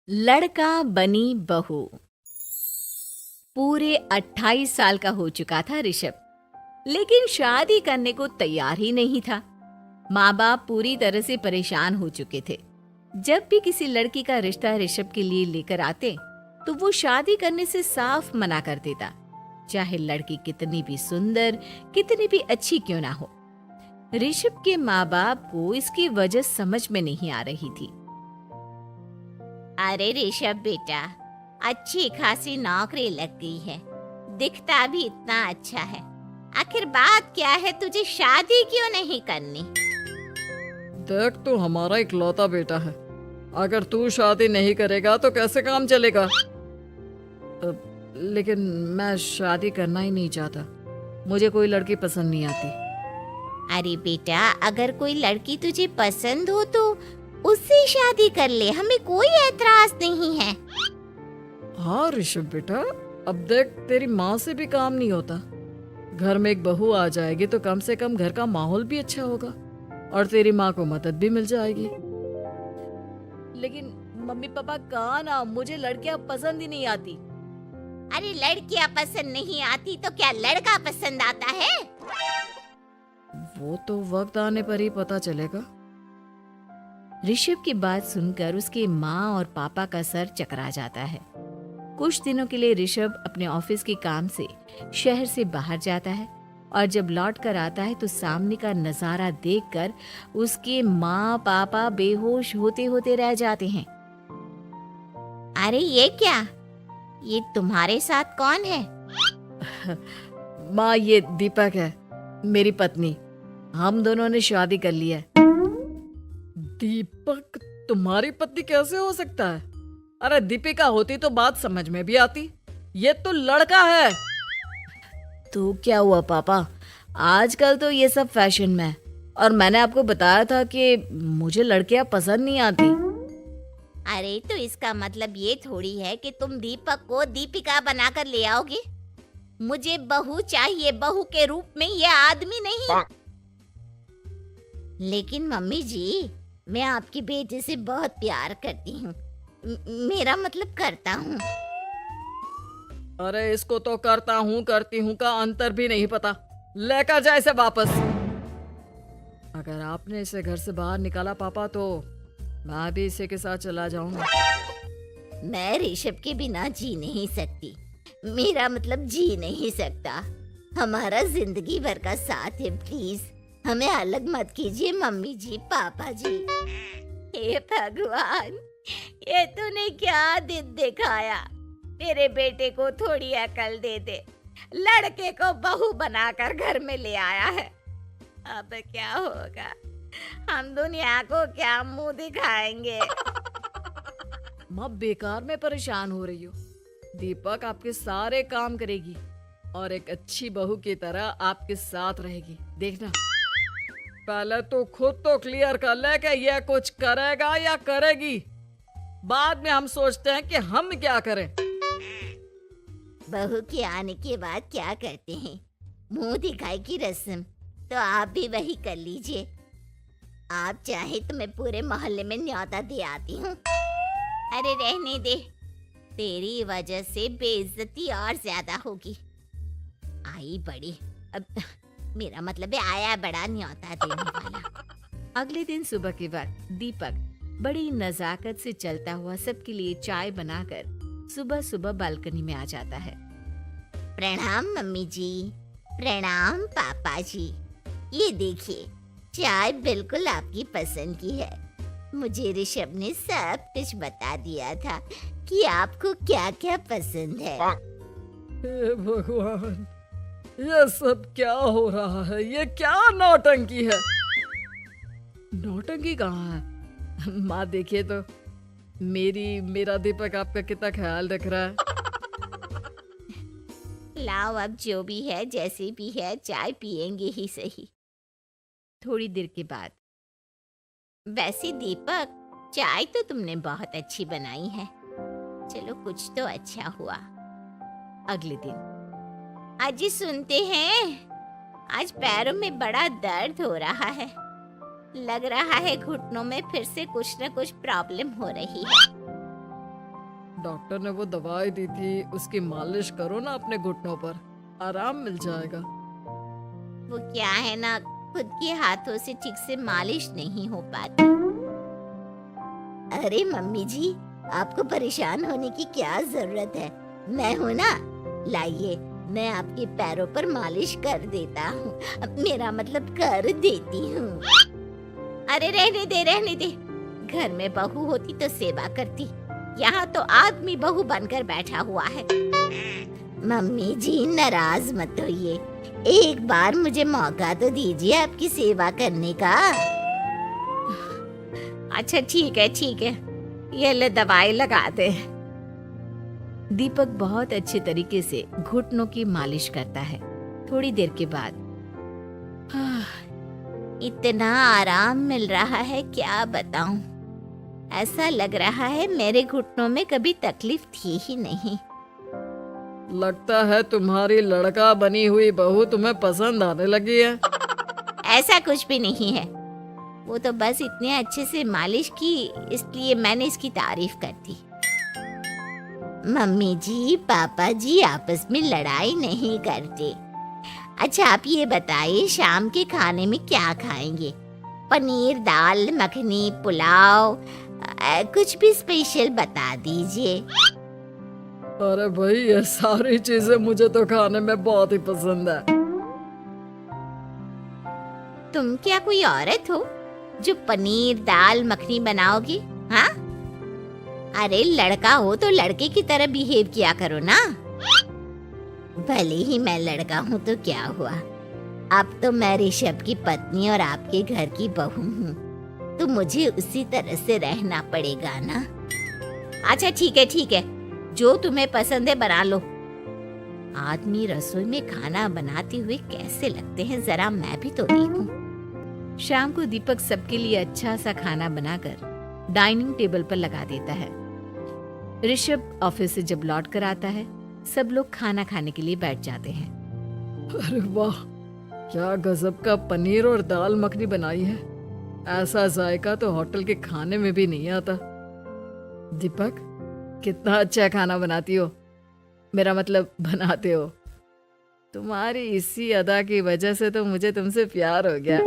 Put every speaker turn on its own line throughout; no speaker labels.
लड़का बनी बहू। पूरे 28 साल का हो चुका था ऋषभ, लेकिन शादी करने को तैयार ही नहीं था। माँ बाप पूरी तरह से परेशान हो चुके थे। जब भी किसी लड़की का रिश्ता ऋषभ के लिए लेकर आते तो वो शादी करने से साफ मना कर देता, चाहे लड़की कितनी भी सुंदर, कितनी भी अच्छी क्यों ना हो। ऋषभ के माँ बाप को इसकी वजह समझ में नहीं आ रही थी।
अरे ऋषभ बेटा, अच्छी खासी नौकरी लग गई है, दिखता भी इतना अच्छा है। आखिर बात क्या है, तुझे शादी क्यों नहीं करनी?
देख, तू हमारा इकलौता बेटा है। अगर तू शादी नहीं करेगा तो कैसे काम चलेगा? लेकिन मैं शादी करना ही नहीं चाहता। मुझे कोई लड़की पसंद नहीं आती।
अरे बेटा, अगर कोई लड़की तुझे पसंद हो तो उससे शादी कर ले, हमें कोई एतराज नहीं है।
हाँ ऋषभ बेटा, अब देख, तेरी माँ से भी काम नहीं होता। घर में एक बहू आ जाएगी तो कम से कम घर का माहौल भी अच्छा होगा और तेरी माँ को मदद भी मिल जाएगी। लेकिन मम्मी पापा कहाँ ना, मुझे लड़कियां पसंद ही नहीं आती।
अरे लड़कियां पसंद नहीं आती तो क्या लड़का पसंद आता है?
वो तो वक्त आने पर ही पता चलेगा।
ऋषभ की बात सुनकर उसके माँ और पापा का सर चकरा जाता है। कुछ दिनों के लिए ऋषभ अपने ऑफिस के काम से शहर से बाहर जाता है और जब लौट कर आता है तो सामने का नजारा देखकर उसके माँ पापा बेहोश होते होते रह जाते हैं।
अरे ये क्या, ये तुम्हारे साथ कौन है?
माँ, ये दीपक है, मेरी पत्नी। हम दोनों ने शादी कर ली है। दीपक तुम्हारी पत्नी कैसे हो सकता है? अरे दीपिका होती तो बात समझ में भी आती। ये तो लड़का है।
तो क्या हुआ पापा, आजकल तो ये सब फैशन में है और मैंने आपको बताया था कि मुझे लड़कियां पसंद नहीं आती।
अरे तो इसका मतलब ये थोड़ी है कि तुम दीपक को दीपिका बनाकर ले आओगे। मुझे बहू चाहिए, बहू के रूप में, ये आदमी नहीं। लेकिन मम्मी जी, मैं आपकी बेटे से बहुत प्यार करती हूँ। मेरा मतलब करता हूँ।
अरे इसको तो करता हूँ करती हूँ का अंतर भी नहीं पता। लेकर जाए इसे वापस। अगर आपने इसे घर से बाहर निकाला पापा तो मैं भी इसे के साथ चला जाऊंगा।
मैं ऋषभ के बिना जी नहीं सकती। मेरा मतलब जी नहीं सकता। हमारा जिंदगी भर का साथ है, प्लीज हमें अलग मत कीजिए मम्मी जी, पापा जी। हे भगवान, ये तूने क्या दिन दिखाया? मेरे बेटे को थोड़ी अकल दे दे। लड़के को बहू बनाकर घर में ले आया है। अब क्या होगा? हम दुनिया को क्या मुंह दिखाएंगे?
माँ, बेकार में परेशान हो रही हो। दीपक आपके सारे काम करेगी और एक अच्छी बहू की तरह आपके साथ रहेगी, देखना। पहले तो खुद तो क्लियर कर ले कि ये कुछ करेगा या करेगी। बाद में हम सोचते हैं कि हम क्या करें।
बहू के आने के बाद क्या करते हैं? मुंह दिखाई की रस्म तो आप भी वही कर लीजिए। आप चाहे तो मैं पूरे मोहल्ले में न्योता दे आती हूँ। अरे रहने दे, तेरी वजह से बेइज्जती और ज्यादा होगी। आई बड़ी, अब मेरा मतलब है आया बड़ा न्योता देने वाला।
अगले दिन सुबह के वक्त दीपक बड़ी नजाकत से चलता हुआ सबके लिए चाय बनाकर सुबह सुबह बालकनी में आ जाता है।
प्रणाम मम्मी जी, प्रणाम पापा जी। ये देखिए, चाय बिल्कुल आपकी पसंद की है। मुझे ऋषभ ने सब कुछ बता दिया था कि आपको क्या क्या पसंद है।
हे भगवान, ये सब क्या हो रहा है? ये क्या नौटंकी है? नौटंकी कहाँ है? माँ देखिए तो, मेरा दीपक आपका कितना ख्याल रख रहा है।
लाओ, अब जो भी है, जैसे भी है, चाय पिएंगे ही सही।
थोड़ी देर के बाद,
वैसे दीपक, चाय तो तुमने बहुत अच्छी बनाई है। चलो कुछ तो अच्छा हुआ।
अगले दिन
अजी सुनते हैं, आज पैरों में बड़ा दर्द हो रहा है। लग रहा है घुटनों में फिर से कुछ न कुछ प्रॉब्लम हो रही है।
डॉक्टर ने वो दवाई दी थी, उसकी मालिश करो ना अपने घुटनों पर, आराम मिल जाएगा।
वो क्या है ना, खुद के हाथों से ठीक से मालिश नहीं हो पाती। अरे मम्मी जी, आपको परेशान होने की क्या जरूरत है, मैं हूँ ना। लाइए, मैं आपके पैरों पर मालिश कर देता हूँ, मेरा मतलब कर देती हूँ। अरे रहने दे। घर में बहू होती तो सेवा करती, यहाँ तो आदमी बहू बनकर बैठा हुआ है। मम्मी जी नाराज मत होइए, एक बार मुझे मौका तो दीजिए आपकी सेवा करने का। अच्छा ठीक है, ये ले दवाई लगा दे।
दीपक बहुत अच्छे तरीके से घुटनों की मालिश करता है। थोड़ी देर के बाद
इतना आराम मिल रहा है क्या बताऊं, ऐसा लग रहा है मेरे घुटनों में कभी तकलीफ थी ही नहीं।
लगता है तुम्हारी लड़का बनी हुई बहू तुम्हें पसंद आने लगी है।
ऐसा कुछ भी नहीं है, वो तो बस इतने अच्छे से मालिश की इसलिए मैंने इसकी तारीफ कर दी। मम्मी जी पापा जी आपस में लड़ाई नहीं करते। अच्छा आप ये बताइए, शाम के खाने में क्या खाएंगे? पनीर, दाल मखनी, पुलाव, कुछ भी स्पेशल बता दीजिए।
अरे भाई, ये सारी चीजें मुझे तो खाने में बहुत ही पसंद है।
तुम क्या कोई औरत हो जो पनीर दाल मखनी बनाओगी? हाँ, अरे लड़का हो तो लड़के की तरह बिहेव किया करो ना। भले ही मैं लड़का हूँ तो क्या हुआ, अब तो मैं ऋषभ की पत्नी और आपके घर की बहू हूँ, तो मुझे उसी तरह से रहना पड़ेगा ना। अच्छा ठीक है, जो तुम्हें पसंद है बना लो। आदमी रसोई में खाना बनाते हुए कैसे लगते हैं, जरा मैं भी तो देखूं।
शाम को दीपक सबके लिए अच्छा सा खाना बनाकर डाइनिंग टेबल पर लगा देता है। ऋषभ ऑफिस से जब लौट कर आता है, सब लोग खाना खाने के लिए बैठ जाते हैं।
अरे वाह, क्या गजब का पनीर और दाल मखनी बनाई है। ऐसा जायका तो होटल के खाने में भी नहीं आता। दीपक, कितना अच्छा खाना बनाती हो, मेरा मतलब बनाते हो। तुम्हारी इसी अदा की वजह से तो मुझे तुमसे प्यार हो गया।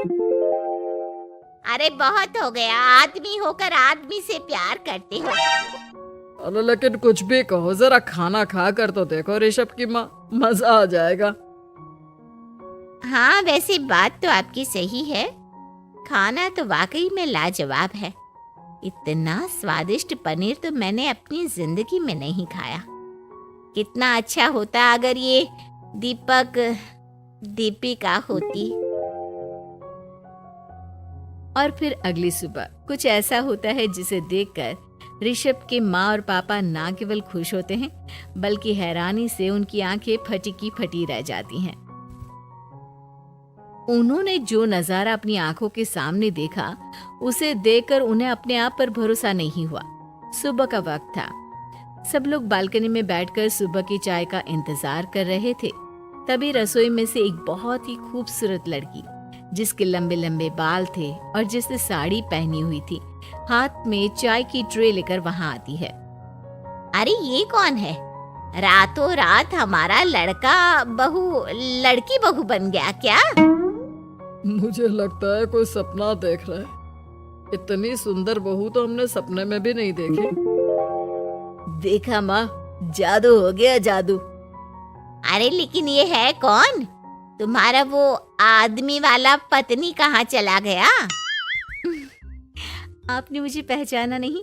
अरे बहुत हो गया, आदमी होकर आदमी से प्यार करते हो।
अरे लेकिन कुछ भी कहो, जरा खाना खा कर तो देखो ऋषभ की माँ, मजा आ जाएगा।
हाँ वैसे बात तो आपकी सही है, खाना तो वाकई में लाजवाब है। इतना स्वादिष्ट पनीर तो मैंने अपनी जिंदगी में नहीं खाया। कितना अच्छा होता अगर ये दीपिका होती।
और फिर अगली सुबह कुछ ऐसा होता है जिसे देखकर ऋषभ के माँ और पापा ना केवल खुश होते हैं, बल्कि हैरानी से उनकी आंखें फटी की फटी रह जाती हैं। उन्होंने जो नजारा अपनी आंखों के सामने देखा, उसे देखकर उन्हें अपने आप पर भरोसा नहीं हुआ। सुबह का वक्त था, सब लोग बालकनी में बैठकर सुबह की चाय का इंतजार कर रहे थे। तभी रसोई में से एक बहुत ही खूबसूरत लड़की, जिसके लंबे लंबे बाल थे और जिसने साड़ी पहनी हुई थी, हाथ में चाय की ट्रे लेकर वहां आती है।
अरे ये कौन है? रातों रात हमारा लड़की बहू बन गया क्या?
मुझे लगता है कोई सपना देख रहा है। इतनी सुंदर बहू तो हमने सपने में भी नहीं देखी।
देखा माँ, जादू हो गया, जादू।
अरे लेकिन ये है कौन? तुम्हारा वो आदमी वाला पत्नी कहाँ चला गया?
आपने मुझे पहचाना नहीं?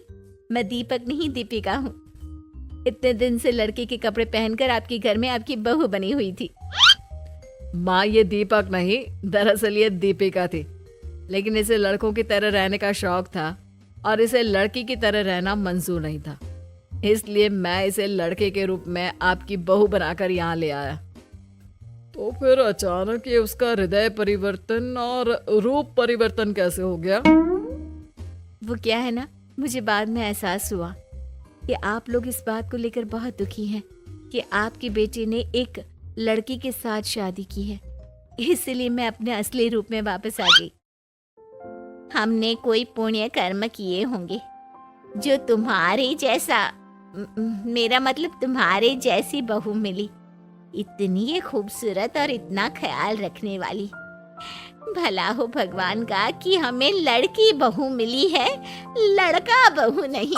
मैं दीपक नहीं, दीपिका हूँ। इतने दिन से लड़के के कपड़े पहनकर आपके घर में आपकी बहू बनी हुई थी।
माँ, ये दीपक नहीं, दरअसल ये दीपिका थी। लेकिन इसे लड़कों की तरह रहने का शौक था और इसे लड़की की तरह रहना मंजूर नहीं था, इसलिए मैं इसे लड़के के रूप में आपकी बहू बनाकर यहाँ ले आया। तो फिर अचानक ये उसका हृदय परिवर्तन और रूप परिवर्तन कैसे हो गया?
वो क्या है ना, मुझे बाद में एहसास हुआ कि आप लोग इस बात को लेकर बहुत दुखी हैं कि आपकी बेटी ने एक लड़की के साथ शादी की है, इसलिए मैं अपने असली रूप में वापस आ गई।
हमने कोई पुण्य कर्म किए होंगे जो तुम्हारे जैसा मेरा मतलब तुम्हारे जैसी बहू मिली, इतनी खूबसूरत और इतना ख्याल रखने वाली। भला हो भगवान का कि हमें लड़की बहू मिली है, लड़का बहू नहीं।